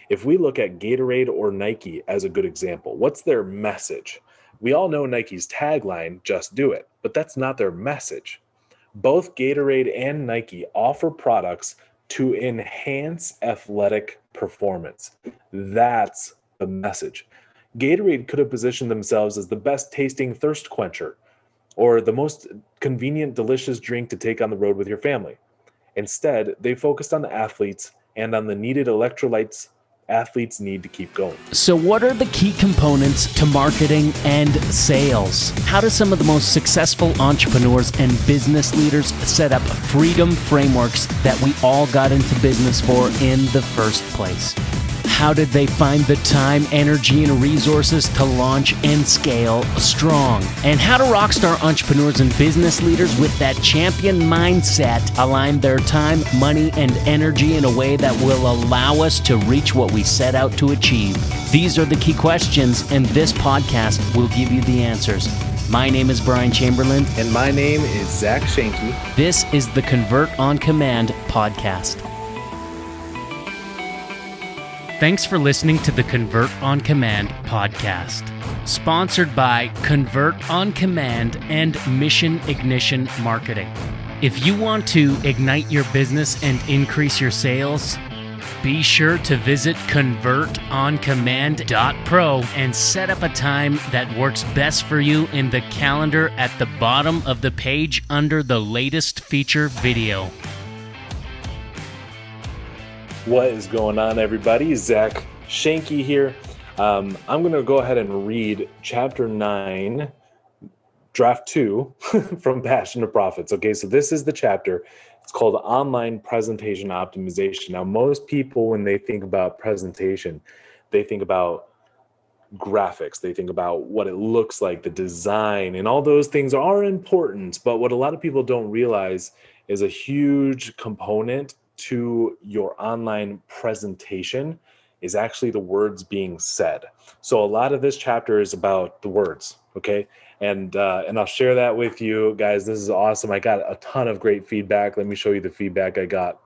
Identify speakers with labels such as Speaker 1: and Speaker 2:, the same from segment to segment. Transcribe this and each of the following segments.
Speaker 1: If we look at Gatorade or Nike as a good example, what's their message? We all know Nike's tagline, just do it, but that's not their message. Both Gatorade and Nike offer products to enhance athletic performance. That's the message. Gatorade could have positioned themselves as the best tasting thirst quencher or the most convenient, delicious drink to take on the road with your family. Instead, they focused on the athletes and on the needed electrolytes athletes need to keep going.
Speaker 2: So what are the key components to marketing and sales? How do some of the most successful entrepreneurs and business leaders set up freedom frameworks that we all got into business for in the first place? How did they find the time, energy, and resources to launch and scale strong? And how do Rockstar entrepreneurs and business leaders with that champion mindset align their time, money, and energy in a way that will allow us to reach what we set out to achieve? These are the key questions, and this podcast will give you the answers. My name is Brian Chamberlain.
Speaker 1: And my name is Zach Schenke.
Speaker 2: This is the Convert on Command podcast. Thanks for listening to the Convert on Command podcast, sponsored by Convert on Command and Mission Ignition Marketing. If you want to ignite your business and increase your sales, be sure to visit convertoncommand.pro and set up a time that works best for you in the calendar at the bottom of the page under the latest feature video.
Speaker 1: What is going on, everybody? Zach Schenke here. I'm going to go ahead and read Chapter 9, Draft 2 from Passion to Profits. Okay, so this is the chapter. It's called Online Presentation Optimization. Now, most people, when they think about presentation, they think about graphics. They think about what it looks like, the design, and all those things are important. But what a lot of people don't realize is a huge component to your online presentation is actually the words being said. So a lot of this chapter is about the words, okay? And I'll share that with you guys. This is awesome. I got a ton of great feedback. Let me show you the feedback I got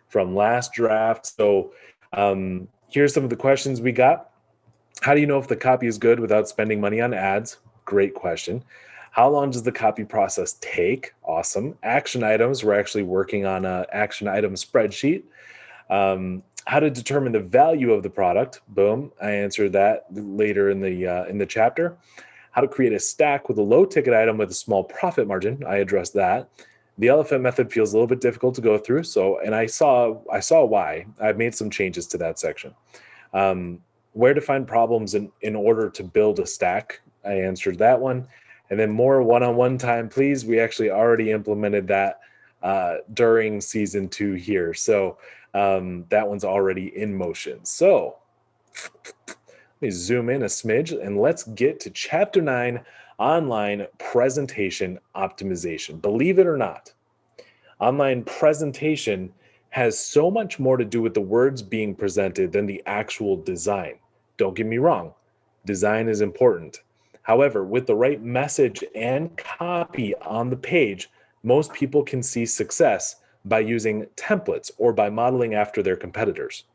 Speaker 1: from last draft. So here's some of the questions we got. How do you know if the copy is good without spending money on ads? Great question. How long does the copy process take? Awesome. Action items. We're actually working on an action item spreadsheet. How to determine the value of the product? Boom. I answered that later in the chapter. How to create a stack with a low ticket item with a small profit margin? I addressed that. The elephant method feels a little bit difficult to go through. And I saw why. I've made some changes to that section. Where to find problems in order to build a stack? I answered that one. And then more one-on-one time, please. We actually already implemented that during season 2 here. So that one's already in motion. So let me zoom in a smidge and let's get to Chapter 9, Online Presentation Optimization. Believe it or not, online presentation has so much more to do with the words being presented than the actual design. Don't get me wrong. Design is important. However, with the right message and copy on the page, most people can see success by using templates or by modeling after their competitors.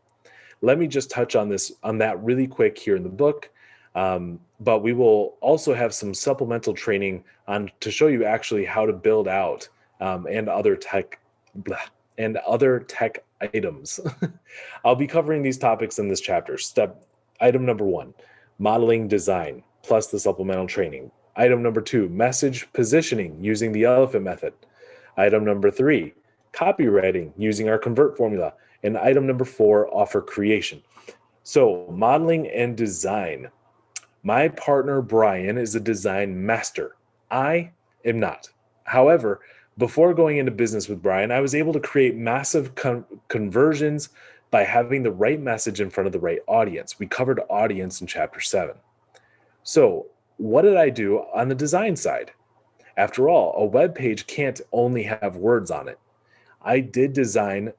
Speaker 1: Let me just touch on that really quick here in the book, but we will also have some supplemental training to show you actually how to build out and other tech items. I'll be covering these topics in this chapter. Item number 1, modeling design, plus the supplemental training. Item number 2, message positioning using the elephant method. Item number 3, copywriting using our convert formula. And item number 4, offer creation. So modeling and design. My partner, Brian, is a design master. I am not. However, before going into business with Brian, I was able to create massive conversions by having the right message in front of the right audience. We covered audience in Chapter 7. So what did I do on the design side? After all, a web page can't only have words on it. I did design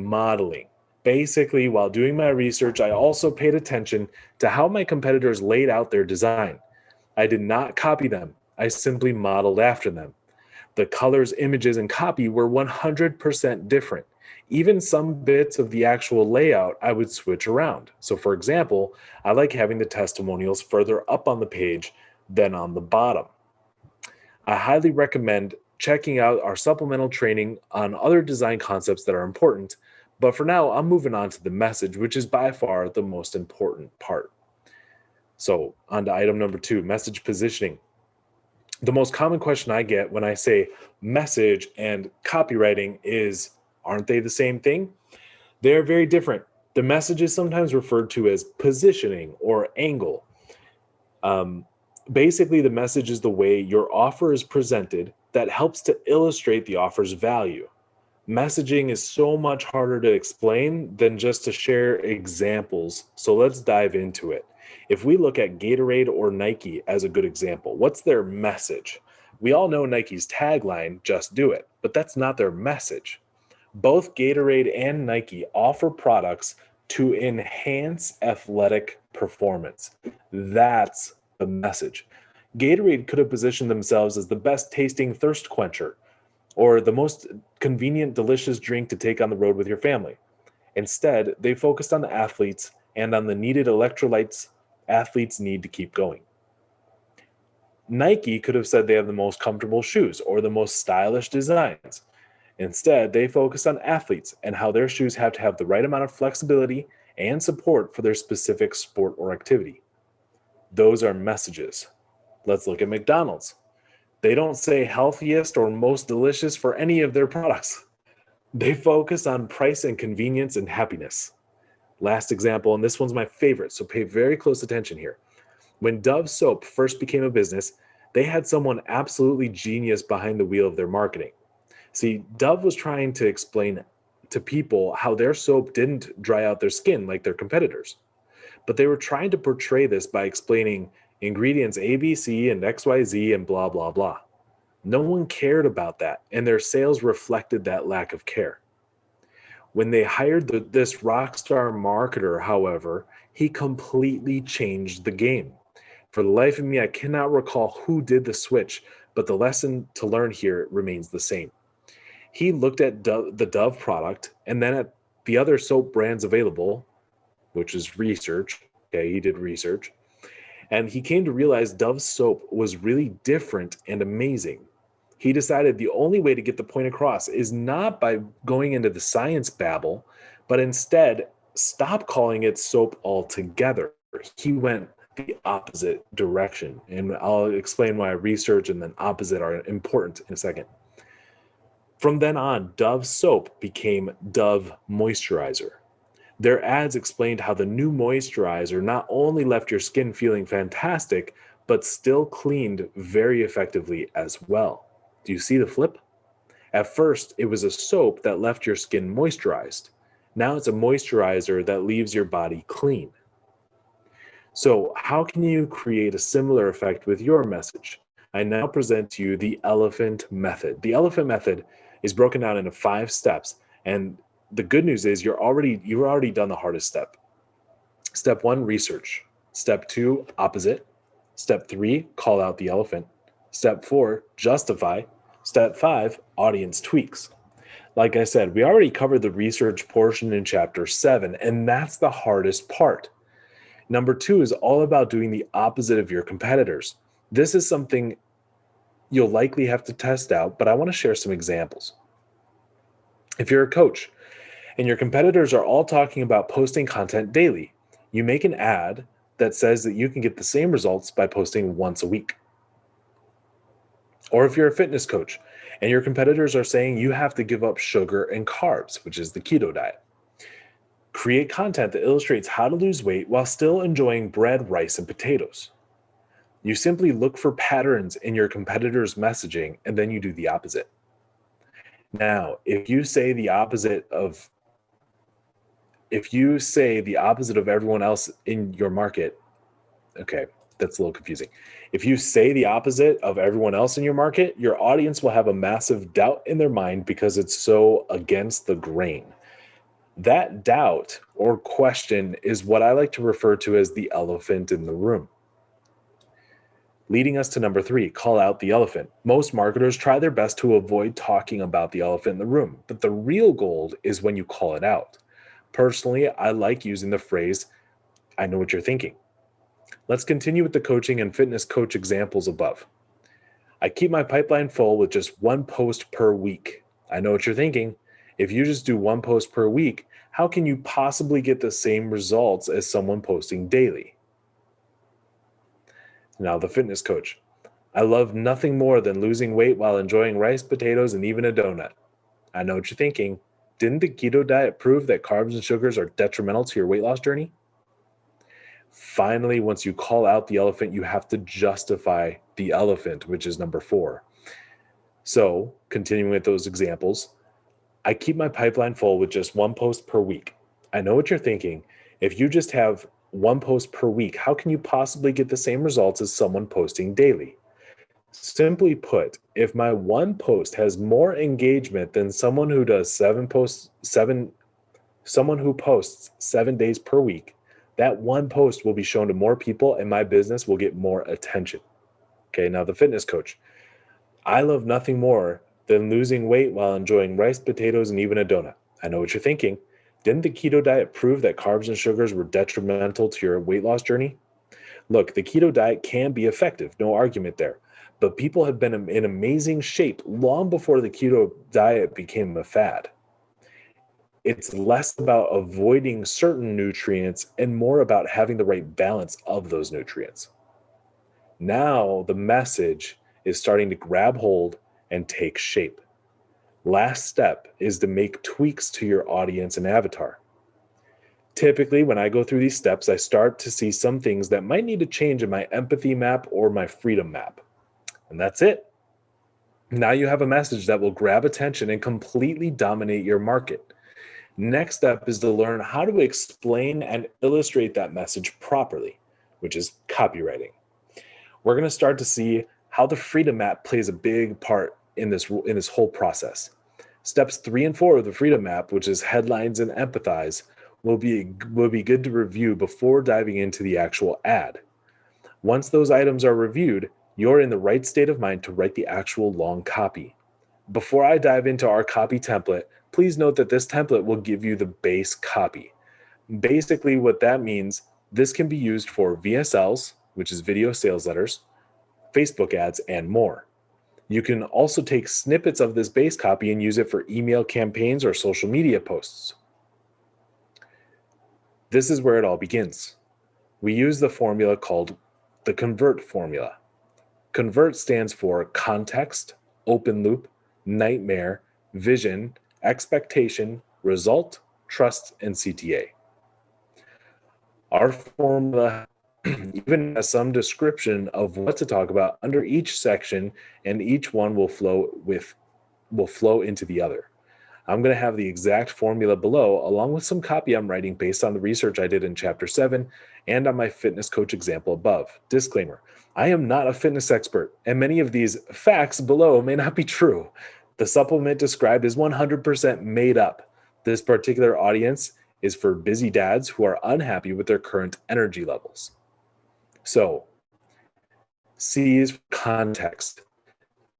Speaker 1: modeling. Basically, while doing my research, I also paid attention to how my competitors laid out their design. I did not copy them. I simply modeled after them. The colors, images, and copy were 100% different. Even some bits of the actual layout I would switch around. So, for example, I like having the testimonials further up on the page than on the bottom. I highly recommend checking out our supplemental training on other design concepts that are important. But for now, I'm moving on to the message, which is by far the most important part. So, on to item number 2, message positioning. The most common question I get when I say message and copywriting is, aren't they the same thing? They're very different. The message is sometimes referred to as positioning or angle. Basically, the message is the way your offer is presented that helps to illustrate the offer's value. Messaging is so much harder to explain than just to share examples. So let's dive into it. If we look at Gatorade or Nike as a good example, what's their message? We all know Nike's tagline, just do it, but that's not their message. Both Gatorade and Nike offer products to enhance athletic performance. That's the message. Gatorade could have positioned themselves as the best tasting thirst quencher or the most convenient, delicious drink to take on the road with your family. Instead, they focused on the athletes and on the needed electrolytes athletes need to keep going. Nike could have said they have the most comfortable shoes or the most stylish designs. Instead, they focused on athletes and how their shoes have to have the right amount of flexibility and support for their specific sport or activity. Those are messages. Let's look at McDonald's. They don't say healthiest or most delicious for any of their products. They focus on price and convenience and happiness. Last example, and this one's my favorite, so pay very close attention here. When Dove soap first became a business, they had someone absolutely genius behind the wheel of their marketing. See, Dove was trying to explain to people how their soap didn't dry out their skin like their competitors. But they were trying to portray this by explaining ingredients A, B, C, and XYZ and blah, blah, blah. No one cared about that, and their sales reflected that lack of care. When they hired this Rockstar marketer, however, he completely changed the game. For the life of me, I cannot recall who did the switch, but the lesson to learn here remains the same. He looked at the Dove product and then at the other soap brands available, which is research. Okay, he did research. And he came to realize Dove's soap was really different and amazing. He decided the only way to get the point across is not by going into the science babble, but instead stop calling it soap altogether. He went the opposite direction. And I'll explain why research and then opposite are important in a second. From then on, Dove soap became Dove moisturizer. Their ads explained how the new moisturizer not only left your skin feeling fantastic, but still cleaned very effectively as well. Do you see the flip? At first, it was a soap that left your skin moisturized. Now it's a moisturizer that leaves your body clean. So how can you create a similar effect with your message? I now present to you the elephant method. The elephant method is broken down into 5 steps, and the good news is you've already done the hardest step. Step 1, research. Step 2, opposite. Step 3, call out the elephant. Step 4, justify. Step 5, audience tweaks. Like I said, we already covered the research portion in chapter 7, and that's the hardest part. Number 2 is all about doing the opposite of your competitors. This is something you'll likely have to test out, but I want to share some examples. If you're a coach and your competitors are all talking about posting content daily, you make an ad that says that you can get the same results by posting once a week. Or if you're a fitness coach and your competitors are saying you have to give up sugar and carbs, which is the keto diet, create content that illustrates how to lose weight while still enjoying bread, rice, and potatoes. You simply look for patterns in your competitors' messaging, and then you do the opposite. Now, if you say the opposite of everyone else in your market, okay, that's a little confusing. If you say the opposite of everyone else in your market, your audience will have a massive doubt in their mind because it's so against the grain. That doubt or question is what I like to refer to as the elephant in the room. Leading us to number 3, call out the elephant. Most marketers try their best to avoid talking about the elephant in the room, but the real gold is when you call it out. Personally, I like using the phrase, I know what you're thinking. Let's continue with the coaching and fitness coach examples above. I keep my pipeline full with just one post per week. I know what you're thinking. If you just do one post per week, how can you possibly get the same results as someone posting daily? Now, the fitness coach. I love nothing more than losing weight while enjoying rice, potatoes, and even a donut. I know what you're thinking. Didn't the keto diet prove that carbs and sugars are detrimental to your weight loss journey? Finally, once you call out the elephant, you have to justify the elephant, which is number 4. So, continuing with those examples, I keep my pipeline full with just one post per week. I know what you're thinking. If you just have one post per week, how can you possibly get the same results as someone posting daily? Simply put, if my one post has more engagement than someone who does someone who posts 7 days per week, that one post will be shown to more people and my business will get more attention. Okay, now the fitness coach. I love nothing more than losing weight while enjoying rice, potatoes, and even a donut. I know what you're thinking. Didn't the keto diet prove that carbs and sugars were detrimental to your weight loss journey? Look, the keto diet can be effective, no argument there. But people have been in amazing shape long before the keto diet became a fad. It's less about avoiding certain nutrients and more about having the right balance of those nutrients. Now the message is starting to grab hold and take shape. Last step is to make tweaks to your audience and avatar. Typically, when I go through these steps, I start to see some things that might need to change in my empathy map or my freedom map. And that's it. Now you have a message that will grab attention and completely dominate your market. Next step is to learn how to explain and illustrate that message properly, which is copywriting. We're going to start to see how the freedom map plays a big part in this whole process. Steps 3 and 4 of the freedom map, which is headlines and empathize, will be good to review before diving into the actual ad. Once those items are reviewed, you're in the right state of mind to write the actual long copy. Before I dive into our copy template, please note that this template will give you the base copy. Basically, what that means, this can be used for VSLs, which is video sales letters, Facebook ads, and more. You can also take snippets of this base copy and use it for email campaigns or social media posts. This is where it all begins. We use the formula called the CONVERT formula. CONVERT stands for context, open loop, nightmare, vision, expectation, result, trust, and CTA. Our formula even has some description of what to talk about under each section, and each one will flow into the other. I'm going to have the exact formula below, along with some copy I'm writing based on the research I did in Chapter 7 and on my fitness coach example above. Disclaimer, I am not a fitness expert, and many of these facts below may not be true. The supplement described is 100% made up. This particular audience is for busy dads who are unhappy with their current energy levels. So, C is context.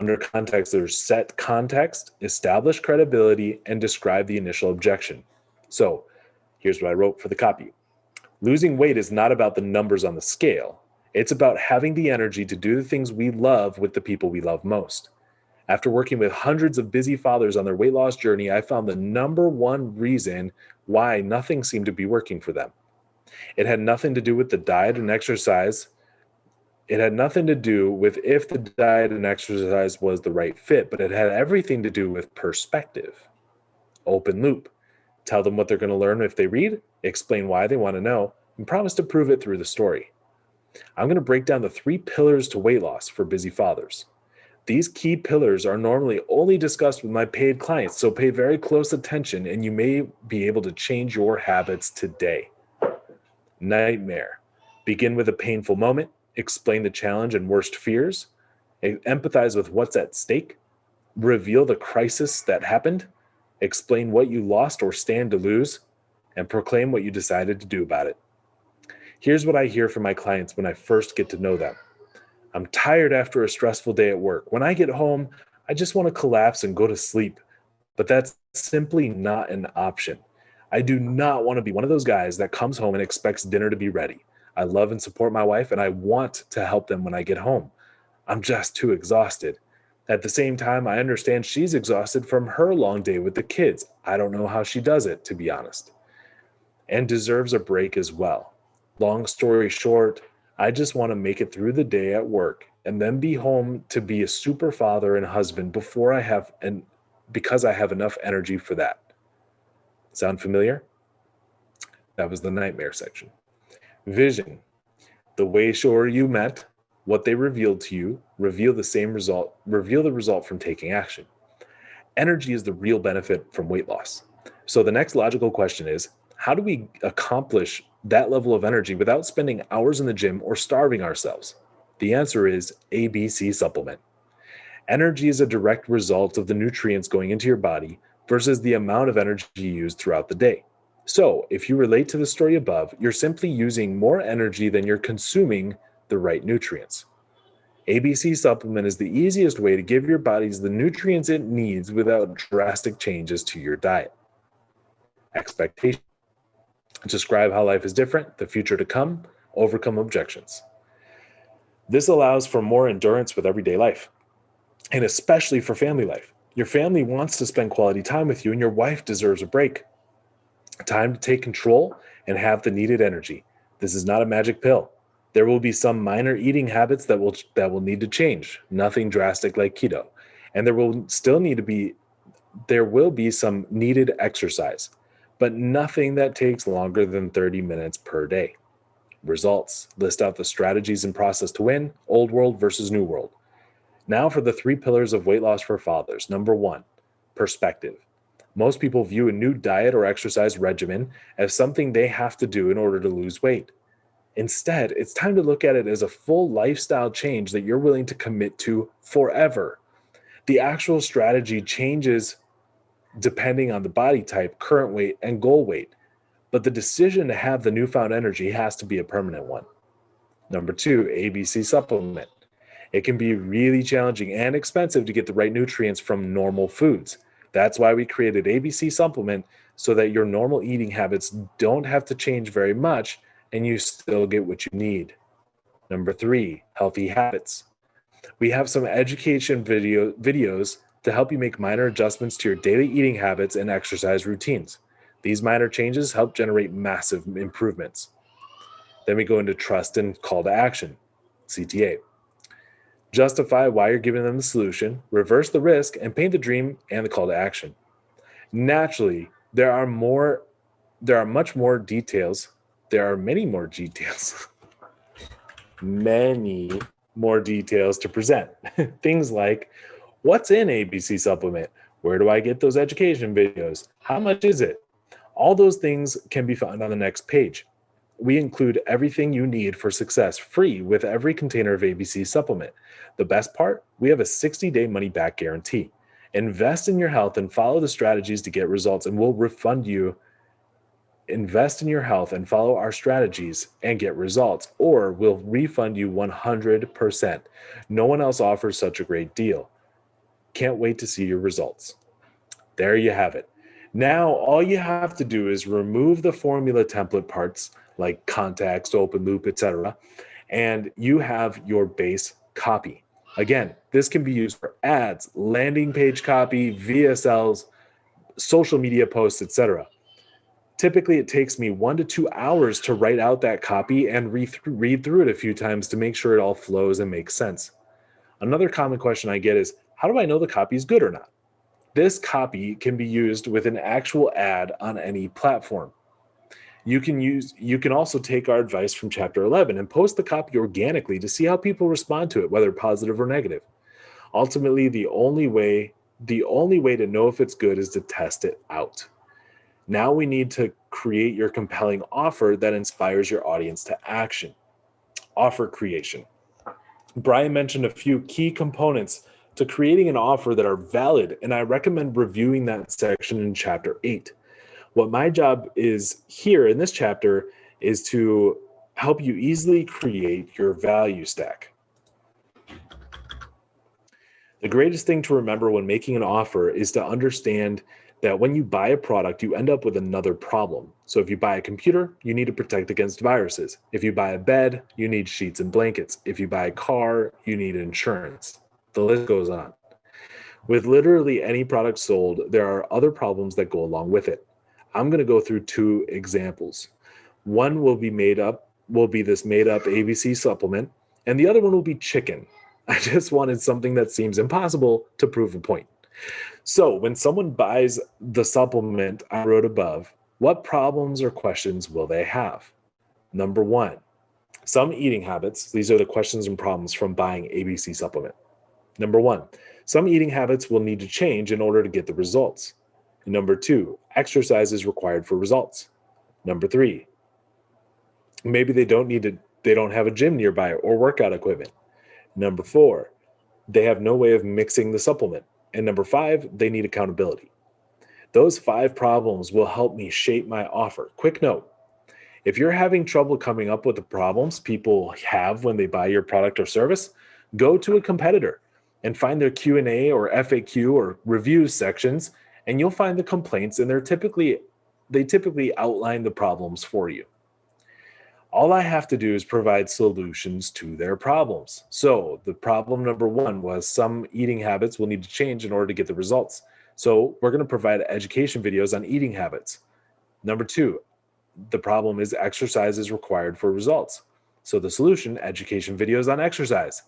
Speaker 1: Under context, there's set context, establish credibility, and describe the initial objection. So, here's what I wrote for the copy. Losing weight is not about the numbers on the scale. It's about having the energy to do the things we love with the people we love most. After working with hundreds of busy fathers on their weight loss journey, I found the number one reason why nothing seemed to be working for them. It had nothing to do with the diet and exercise. It had nothing to do with if the diet and exercise was the right fit, but it had everything to do with perspective. Open loop. Tell them what they're going to learn if they read, explain why they want to know, and promise to prove it through the story. I'm going to break down the 3 pillars to weight loss for busy fathers. These key pillars are normally only discussed with my paid clients, so pay very close attention and you may be able to change your habits today. Nightmare. Begin with a painful moment, explain the challenge and worst fears, empathize with what's at stake, reveal the crisis that happened, explain what you lost or stand to lose, and proclaim what you decided to do about it. Here's what I hear from my clients when I first get to know them. I'm tired after a stressful day at work. When I get home, I just want to collapse and go to sleep. But that's simply not an option. I do not want to be one of those guys that comes home and expects dinner to be ready. I love and support my wife, and I want to help them when I get home. I'm just too exhausted. At the same time, I understand she's exhausted from her long day with the kids. I don't know how she does it, to be honest, and deserves a break as well. Long story short, I just want to make it through the day at work and then be home to be a super father and husband before I have and because I have enough energy for that. Sound familiar? That was the nightmare section. Vision. The way sure you met, what they revealed to you, reveal the result from taking action. Energy is the real benefit from weight loss. So the next logical question is, how do we accomplish that level of energy without spending hours in the gym or starving ourselves? The answer is ABC supplement. Energy is a direct result of the nutrients going into your body versus the amount of energy you use throughout the day. So, if you relate to the story above, you're simply using more energy than you're consuming the right nutrients. ABC supplement is the easiest way to give your bodies the nutrients it needs without drastic changes to your diet. Expectation. Describe how life is different, the future to come, overcome objections. This allows for more endurance with everyday life, and especially for family life. Your family wants to spend quality time with you, and your wife deserves a break. Time to take control and have the needed energy. This is not a magic pill. There will be some minor eating habits that will need to change. Nothing drastic like keto. And there will be some needed exercise, but nothing that takes longer than 30 minutes per day. Results. List out the strategies and process to win, old world versus new world. Now for the 3 pillars of weight loss for fathers. Number 1, perspective. Most people view a new diet or exercise regimen as something they have to do in order to lose weight. Instead, it's time to look at it as a full lifestyle change that you're willing to commit to forever. The actual strategy changes depending on the body type, current weight, and goal weight, but the decision to have the newfound energy has to be a permanent one. Number 2, ABC supplement. It can be really challenging and expensive to get the right nutrients from normal foods. That's why we created ABC supplement, so that your normal eating habits don't have to change very much and you still get what you need. Number 3, healthy habits. We have some education videos to help you make minor adjustments to your daily eating habits and exercise routines. These minor changes help generate massive improvements. Then we go into trust and call to action, CTA. Justify why you're giving them the solution, reverse the risk, and paint the dream and the call to action. Naturally, there are many more details many more details to present. Things like, what's in ABC supplement? Where do I get those education videos? How much is it? All those things can be found on the next page. We include everything you need for success free with every container of ABC supplement. The best part, we have a 60-day money-back guarantee. Invest in your health and follow the strategies to get results, and we'll refund you. Invest in your health and follow our strategies and get results, or we'll refund you 100%. No one else offers such a great deal. Can't wait to see your results. There you have it. Now, all you have to do is remove the formula template parts like context, open loop, etc., and you have your base copy. Again, this can be used for ads, landing page copy, VSLs, social media posts, etc. Typically, it takes me 1 to 2 hours to write out that copy and read through it a few times to make sure it all flows and makes sense. Another common question I get is, how do I know the copy is good or not? This copy can be used with an actual ad on any platform. You can also take our advice from chapter 11 and post the copy organically to see how people respond to it, whether positive or negative. Ultimately, the only way to know if it's good is to test it out. Now we need to create your compelling offer that inspires your audience to action. Offer creation. Brian mentioned a few key components to creating an offer that are valid, and I recommend reviewing that section in chapter 8. What my job is here in this chapter is to help you easily create your value stack. The greatest thing to remember when making an offer is to understand that when you buy a product, you end up with another problem. So if you buy a computer, you need to protect against viruses. If you buy a bed, you need sheets and blankets. If you buy a car, you need insurance. The list goes on. With literally any product sold, there are other problems that go along with it. I'm going to go through two examples. One will be this made up ABC supplement, and the other one will be chicken. I just wanted something that seems impossible to prove a point. So, when someone buys the supplement I wrote above, what problems or questions will they have? Number one, some eating habits. These are the questions and problems from buying ABC supplement. Number one, some eating habits will need to change in order to get the results. Number two, exercise is required for results. Number three, maybe they don't have a gym nearby or workout equipment. Number four, they have no way of mixing the supplement. And number five, they need accountability. Those 5 problems will help me shape my offer. Quick note, if you're having trouble coming up with the problems people have when they buy your product or service, go to a competitor and find their Q&A or FAQ or reviews sections, and you'll find the complaints, and they typically outline the problems for you. All I have to do is provide solutions to their problems. So the problem number one was some eating habits will need to change in order to get the results. So we're going to provide education videos on eating habits. Number two, the problem is exercise is required for results. So the solution, education videos on exercise.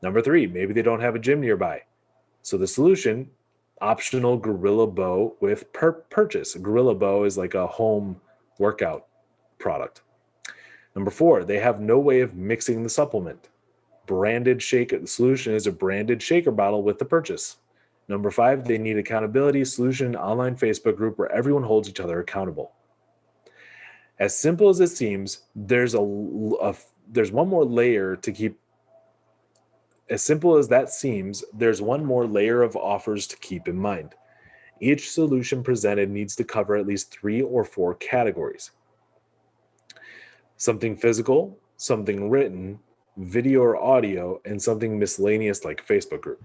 Speaker 1: Number three, maybe they don't have a gym nearby. So the solution, optional Gorilla Bow with purchase. Gorilla Bow is like a home workout product. Number four, they have no way of mixing the supplement. Branded shaker. The solution is a branded shaker bottle with the purchase. Number five, they need accountability. Solution, online Facebook group where everyone holds each other accountable. As simple as it seems, there's one more layer to keep. As simple as that seems, there's one more layer of offers to keep in mind. Each solution presented needs to cover at least 3 or 4 categories. Something physical, something written, video or audio, and something miscellaneous like a Facebook group.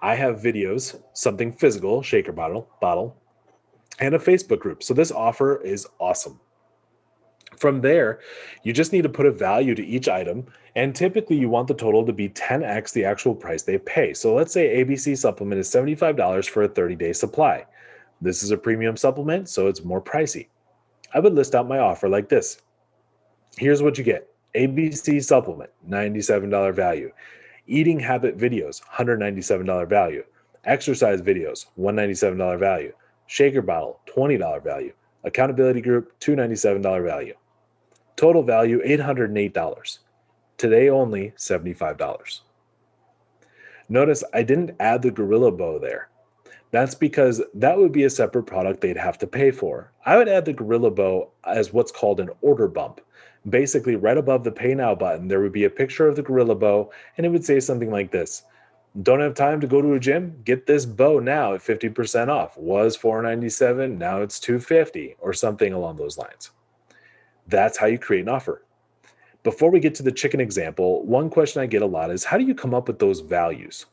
Speaker 1: I have videos, something physical, shaker bottle, and a Facebook group. So this offer is awesome. From there, you just need to put a value to each item, and typically you want the total to be 10x the actual price they pay. So let's say ABC supplement is $75 for a 30-day supply. This is a premium supplement, so it's more pricey. I would list out my offer like this. Here's what you get. ABC supplement, $97 value. Eating habit videos, $197 value. Exercise videos, $197 value. Shaker bottle, $20 value. Accountability group, $297 value. Total value, $808. Today only, $75. Notice I didn't add the Gorilla Bow there. That's because that would be a separate product they'd have to pay for. I would add the Gorilla Bow as what's called an order bump. Basically, right above the Pay Now button, there would be a picture of the Gorilla Bow, and it would say something like this. Don't have time to go to a gym? Get this bow now at 50% off. Was $497, now it's $250, or something along those lines. That's how you create an offer. Before we get to the chicken example, one question I get a lot is, how do you come up with those values?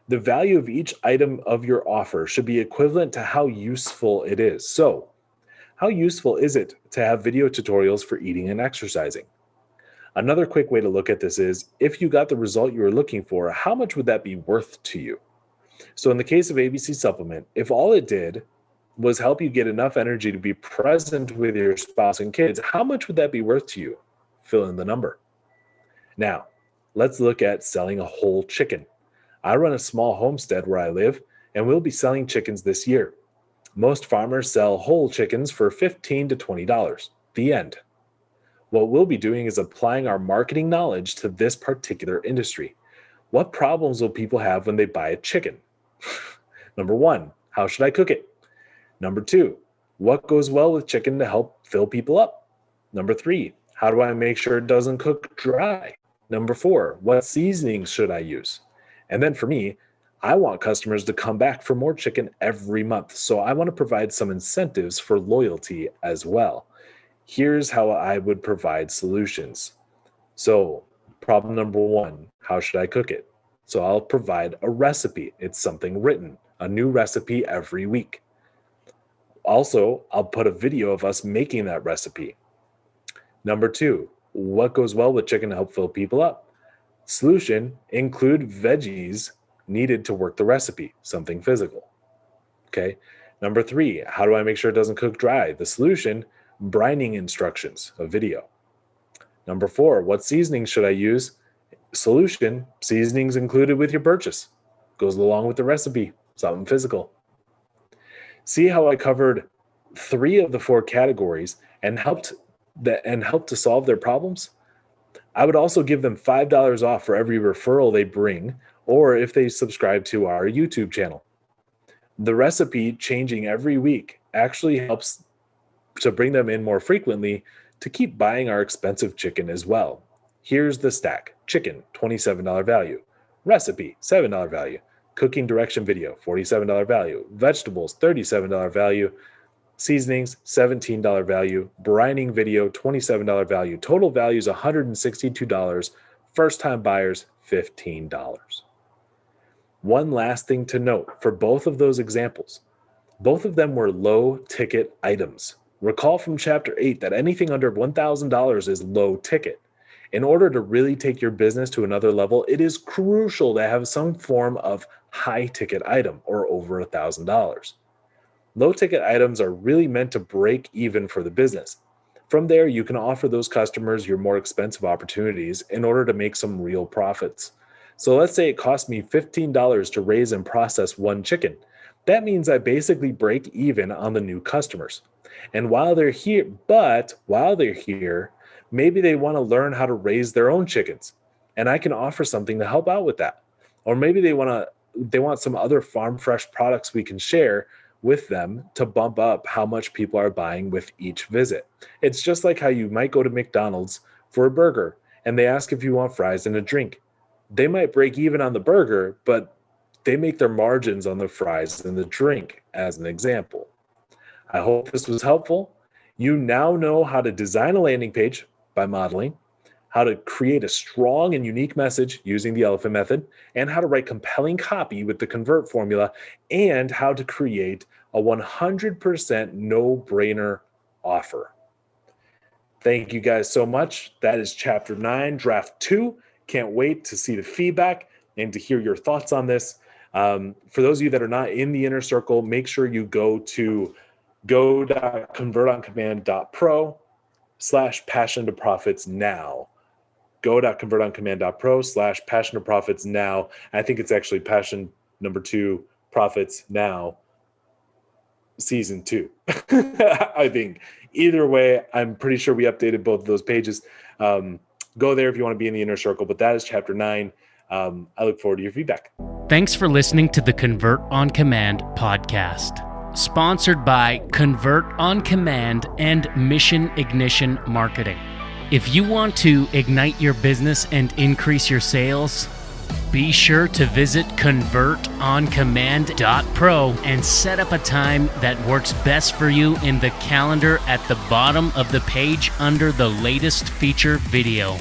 Speaker 1: The value of each item of your offer should be equivalent to how useful it is. So, how useful is it to have video tutorials for eating and exercising? Another quick way to look at this is, if you got the result you were looking for, how much would that be worth to you? So in the case of ABC Supplement, if all it did was help you get enough energy to be present with your spouse and kids, how much would that be worth to you? Fill in the number. Now, let's look at selling a whole chicken. I run a small homestead where I live, and we'll be selling chickens this year. Most farmers sell whole chickens for $15 to $20. The end. What we'll be doing is applying our marketing knowledge to this particular industry. What problems will people have when they buy a chicken? Number one, how should I cook it? Number two, what goes well with chicken to help fill people up? Number three, how do I make sure it doesn't cook dry? Number four, what seasonings should I use? And then for me, I want customers to come back for more chicken every month. So I want to provide some incentives for loyalty as well. Here's how I would provide solutions. So problem number one, how should I cook it? So I'll provide a recipe. It's something written, a new recipe every week. Also, I'll put a video of us making that recipe. Number 2, what goes well with chicken to help fill people up? Solution, include veggies needed to work the recipe, something physical. Okay. Number 3, how do I make sure it doesn't cook dry? The solution, brining instructions, a video. Number 4, what seasoning should I use? Solution, seasonings included with your purchase. Goes along with the recipe, something physical. See how I covered 3 of the 4 categories and helped to solve their problems? I would also give them $5 off for every referral they bring, or if they subscribe to our YouTube channel. The recipe changing every week actually helps to bring them in more frequently to keep buying our expensive chicken as well. Here's the stack. Chicken, $27 value. Recipe, $7 value. Cooking direction video, $47 value. Vegetables, $37 value. Seasonings, $17 value. Brining video, $27 value. Total value is $162. First-time buyers, $15. One last thing to note for both of those examples, both of them were low-ticket items. Recall from Chapter 8 that anything under $1,000 is low ticket. In order to really take your business to another level, it is crucial to have some form of high-ticket item or over $1,000. Low-ticket items are really meant to break even for the business. From there, you can offer those customers your more expensive opportunities in order to make some real profits. So let's say it cost me $15 to raise and process 1 chicken. That means I basically break even on the new customers. And while they're here, maybe they want to learn how to raise their own chickens, and I can offer something to help out with that. Or maybe they want some other farm fresh products we can share with them to bump up how much people are buying with each visit. It's just like how you might go to McDonald's for a burger and they ask if you want fries and a drink. They might break even on the burger, but they make their margins on the fries and the drink, as an example. I hope this was helpful. You now know how to design a landing page by modeling, how to create a strong and unique message using the elephant method, and how to write compelling copy with the convert formula, and how to create a 100% no-brainer offer. Thank you guys so much. That is Chapter 9, Draft 2. Can't wait to see the feedback and to hear your thoughts on this. For those of you that are not in the inner circle, make sure you go to go.convertoncommand.pro/passion to profits now. Go.convertoncommand.pro/passion to profits now. I think it's actually passion number 2 profits now season 2. I think either way, I'm pretty sure we updated both of those pages. Go there if you want to be in the inner circle, but that is Chapter 9. I look forward to your feedback.
Speaker 2: Thanks for listening to the Convert on Command podcast, sponsored by Convert on Command and Mission Ignition Marketing. If you want to ignite your business and increase your sales, be sure to visit convertoncommand.pro and set up a time that works best for you in the calendar at the bottom of the page under the latest feature video.